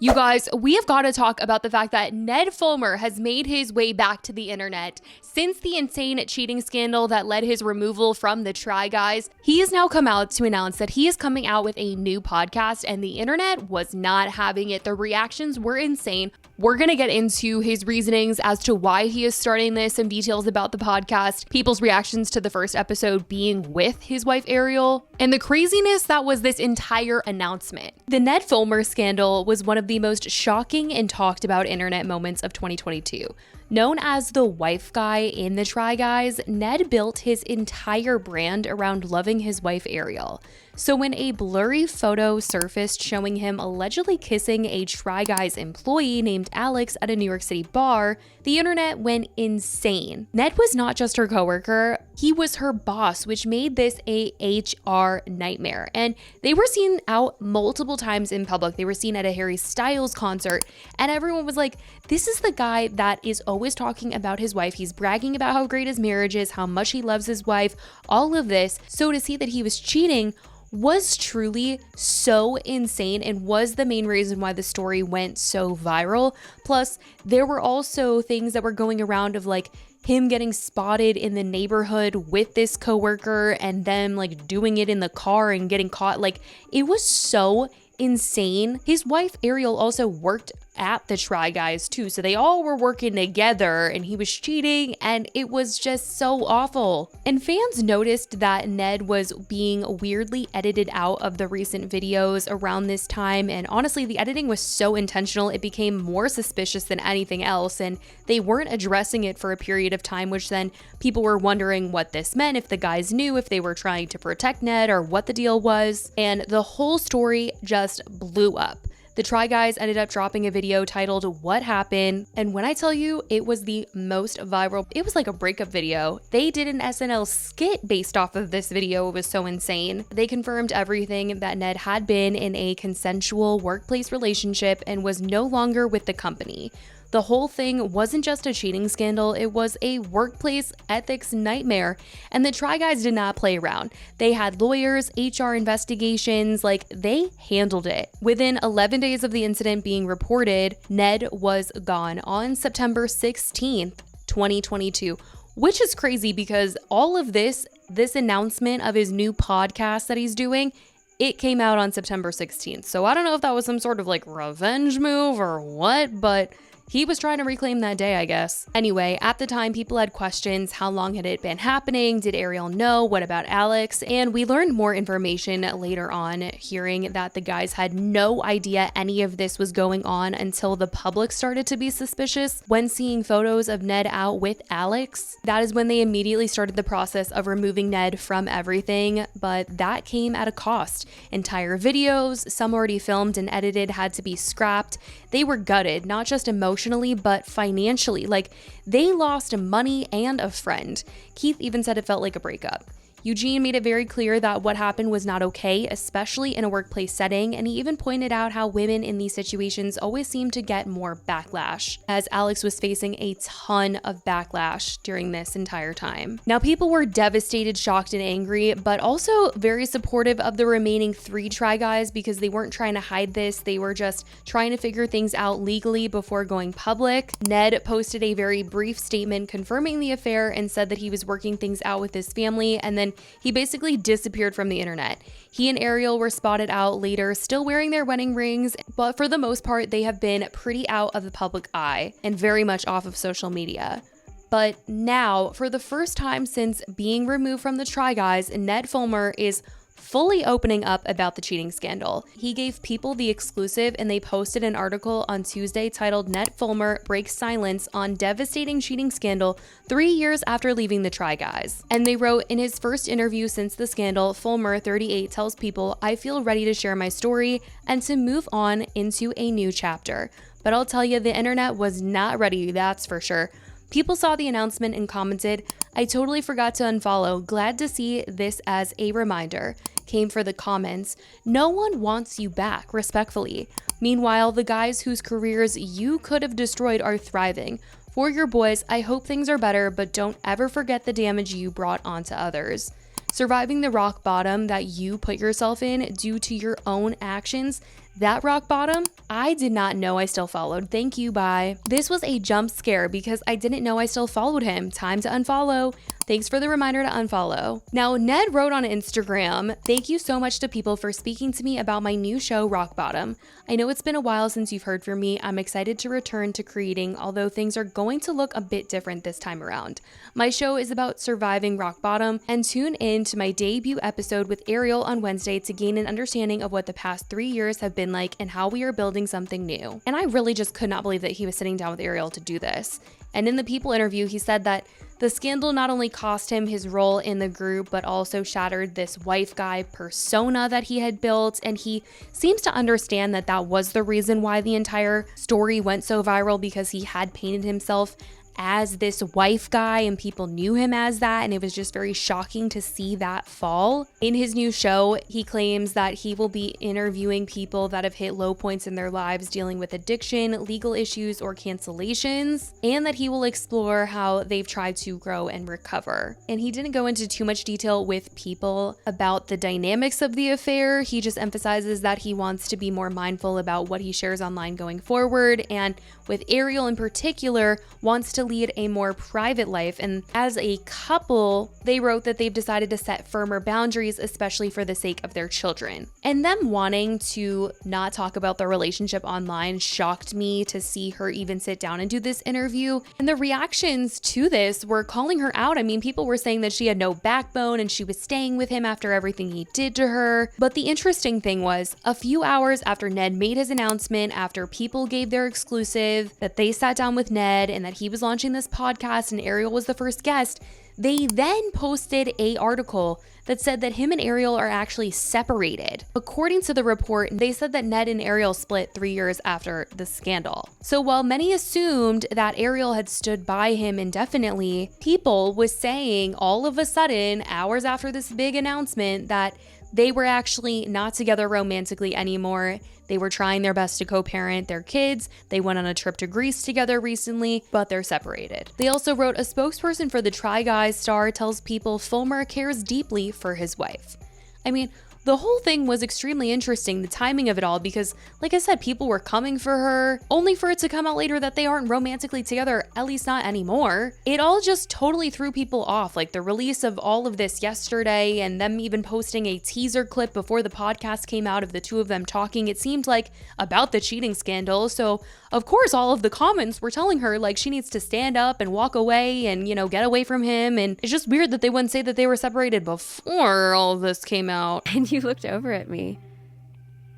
You guys, we have got to talk about the fact that Ned Fulmer has made his way back to the internet. Since the insane cheating scandal that led his removal from the Try Guys, he has now come out to announce that he is coming out with a new podcast, and the internet was not having it. The reactions were insane. We're going to get into his reasonings as to why he is starting this, some details about the podcast, people's reactions to the first episode being with his wife Ariel, and the craziness that was this entire announcement. The Ned Fulmer scandal was one of the most shocking and talked about internet moments of 2022. Known as the wife guy in the Try Guys, Ned built his entire brand around loving his wife Ariel. So when a blurry photo surfaced showing him allegedly kissing a Try Guys employee named Alex at a New York City bar, the internet went insane. Ned was not just her coworker, he was her boss, which made this a HR nightmare. And they were seen out multiple times in public. They were seen at a Harry Styles concert, and everyone was like, this is the guy that is always talking about his wife. He's bragging about how great his marriage is, how much he loves his wife, all of this. So to see that he was cheating was truly so insane and was the main reason why the story went so viral. Plus, there were also things that were going around of like him getting spotted in the neighborhood with this coworker and them like doing it in the car and getting caught. Like, it was so insane. His wife Ariel also worked at the Try Guys too, so they all were working together and he was cheating, and it was just so awful. And fans noticed that Ned was being weirdly edited out of the recent videos around this time, and honestly the editing was so intentional it became more suspicious than anything else, and they weren't addressing it for a period of time, which then people were wondering what this meant, if the guys knew, if they were trying to protect Ned or what the deal was, and the whole story just blew up. The Try Guys ended up dropping a video titled "What Happened?" and when I tell you it was the most viral, it was like a breakup video. They did an SNL skit based off of this video. It was so insane. They confirmed everything, that Ned had been in a consensual workplace relationship and was no longer with the company. The whole thing wasn't just a cheating scandal, it was a workplace ethics nightmare, and the Try Guys did not play around. They had lawyers, HR investigations, like they handled it. Within 11 days of the incident being reported, Ned was gone on September 16th, 2022, which is crazy because all of this announcement of his new podcast that he's doing, it came out on September 16th. So I don't know if that was some sort of like revenge move or what, but he was trying to reclaim that day, I guess. Anyway, at the time, people had questions. How long had it been happening? Did Ariel know? What about Alex? And we learned more information later on, hearing that the guys had no idea any of this was going on until the public started to be suspicious. When seeing photos of Ned out with Alex, that is when they immediately started the process of removing Ned from everything, but that came at a cost. Entire videos, some already filmed and edited, had to be scrapped. They were gutted, not just emotionally, but financially. Like, they lost money and a friend. Keith even said it felt like a breakup. Eugene made it very clear that what happened was not okay, especially in a workplace setting, and he even pointed out how women in these situations always seem to get more backlash, as Alex was facing a ton of backlash during this entire time. Now, people were devastated, shocked, and angry, but also very supportive of the remaining 3 Try Guys because they weren't trying to hide this. They were just trying to figure things out legally before going public. Ned posted a very brief statement confirming the affair and said that he was working things out with his family, and then he basically disappeared from the internet. He and Ariel were spotted out later, still wearing their wedding rings, but for the most part, they have been pretty out of the public eye and very much off of social media. But now, for the first time since being removed from the Try Guys, Ned Fulmer is fully opening up about the cheating scandal. He gave People the exclusive, and they posted an article on Tuesday titled "Ned Fulmer Breaks Silence on Devastating Cheating Scandal 3 years after leaving the Try Guys." And they wrote, in his first interview since the scandal, Fulmer, 38, tells People, "I feel ready to share my story and to move on into a new chapter. But I'll tell you, the internet was not ready, that's for sure. People saw the announcement and commented, 'I totally forgot to unfollow. Glad to see this as a reminder.' Came for the comments, 'No one wants you back,' respectfully. Meanwhile, the guys whose careers you could have destroyed are thriving. For your boys, I hope things are better, but don't ever forget the damage you brought onto others. Surviving the rock bottom that you put yourself in due to your own actions, That rock bottom, I did not know I still followed. Thank you, bye. This was a jump scare because I didn't know I still followed him. Time to unfollow. Thanks for the reminder to unfollow. Now, Ned wrote on Instagram, "Thank you so much to people for speaking to me about my new show, Rock Bottom. I know it's been a while since you've heard from me. I'm excited to return to creating, although things are going to look a bit different this time around. My show is about surviving rock bottom, and tune in to my debut episode with Ariel on Wednesday to gain an understanding of what the past 3 years have been like and how we are building something new." And I really just could not believe that he was sitting down with Ariel to do this. And in the People interview, he said that the scandal not only cost him his role in the group, but also shattered this wife guy persona that he had built. And he seems to understand that that was the reason why the entire story went so viral, because he had painted himself as this wife guy and people knew him as that, and it was just very shocking to see that fall. In his new show, he claims that he will be interviewing people that have hit low points in their lives dealing with addiction, legal issues, or cancellations, and that he will explore how they've tried to grow and recover. And he didn't go into too much detail with people about the dynamics of the affair. He just emphasizes that he wants to be more mindful about what he shares online going forward, and with Ariel in particular, wants to lead a more private life. And as a couple, they wrote that they've decided to set firmer boundaries, especially for the sake of their children. And them wanting to not talk about their relationship online shocked me to see her even sit down and do this interview. And the reactions to this were calling her out. I mean, people were saying that she had no backbone and she was staying with him after everything he did to her. But the interesting thing was, a few hours after Ned made his announcement, after People gave their exclusive, that they sat down with Ned and that he was launching this podcast and Ariel was the first guest, they then posted a article that said that him and Ariel are actually separated. According to the report, they said that Ned and Ariel split 3 years after the scandal. So while many assumed that Ariel had stood by him indefinitely, People was saying all of a sudden, hours after this big announcement, that they were actually not together romantically anymore. They were trying their best to co-parent their kids. They went on a trip to Greece together recently, but they're separated. They also wrote, a spokesperson for the Try Guys star tells People Fulmer cares deeply for his wife. I mean, the whole thing was extremely interesting, the timing of it all, because like I said, people were coming for her, only for it to come out later that they aren't romantically together, at least not anymore. It all just totally threw people off, like the release of all of this yesterday and them even posting a teaser clip before the podcast came out of the two of them talking, it seemed like, about the cheating scandal. So of course, all of the comments were telling her like she needs to stand up and walk away and, you know, get away from him. And it's just weird that they wouldn't say that they were separated before all of this came out. And you looked over at me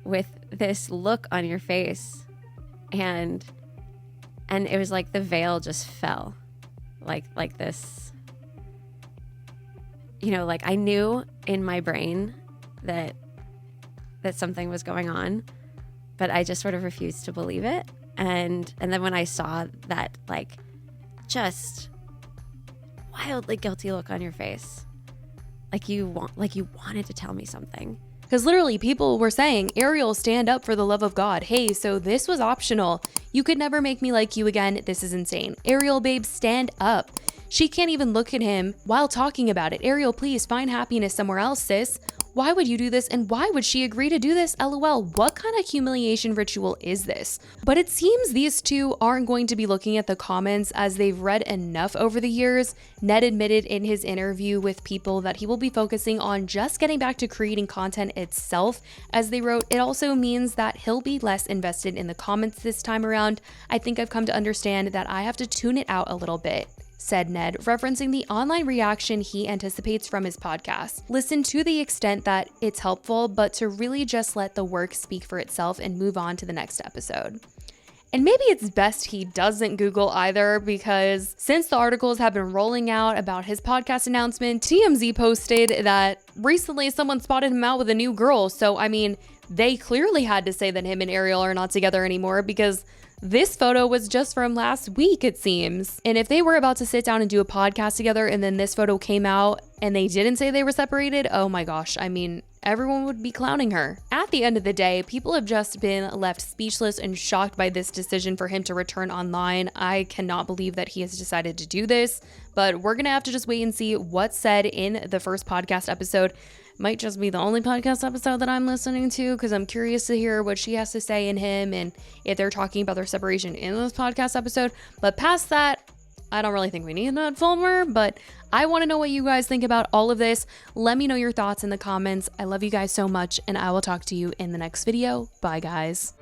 with this look on your face, and it was like the veil just fell, like this, you know, like I knew in my brain that something was going on, but I just sort of refused to believe it. And then when I saw that, like, just wildly guilty look on your face, like you wanted to tell me something. Because literally people were saying, Ariel, stand up for the love of God. Hey, so this was optional. You could never make me like you again. This is insane. Ariel, babe, stand up. She can't even look at him while talking about it. Ariel, please find happiness somewhere else, sis. Why would you do this? And why would she agree to do this? LOL, what kind of humiliation ritual is this? But it seems these two aren't going to be looking at the comments, as they've read enough over the years. Ned admitted in his interview with People that he will be focusing on just getting back to creating content itself. As they wrote, it also means that he'll be less invested in the comments this time around. I think I've come to understand that I have to tune it out a little bit, said Ned, referencing the online reaction he anticipates from his podcast. Listen to the extent that it's helpful, but to really just let the work speak for itself and move on to the next episode. And maybe it's best he doesn't Google either, because since the articles have been rolling out about his podcast announcement, TMZ posted that recently someone spotted him out with a new girl. So, I mean, they clearly had to say that him and Ariel are not together anymore, because this photo was just from last week, it seems. And if they were about to sit down and do a podcast together and then this photo came out and they didn't say they were separated, oh my gosh, I mean, everyone would be clowning her. At the end of the day, people have just been left speechless and shocked by this decision for him to return online. I cannot believe that he has decided to do this, but we're gonna have to just wait and see what's said in the first podcast episode. Might just be the only podcast episode that I'm listening to because I'm curious to hear what she has to say in him and if they're talking about their separation in this podcast episode. But past that, I don't really think we need Ned Fulmer, but I want to know what you guys think about all of this. Let me know your thoughts in the comments. I love you guys so much, and I will talk to you in the next video. Bye, guys.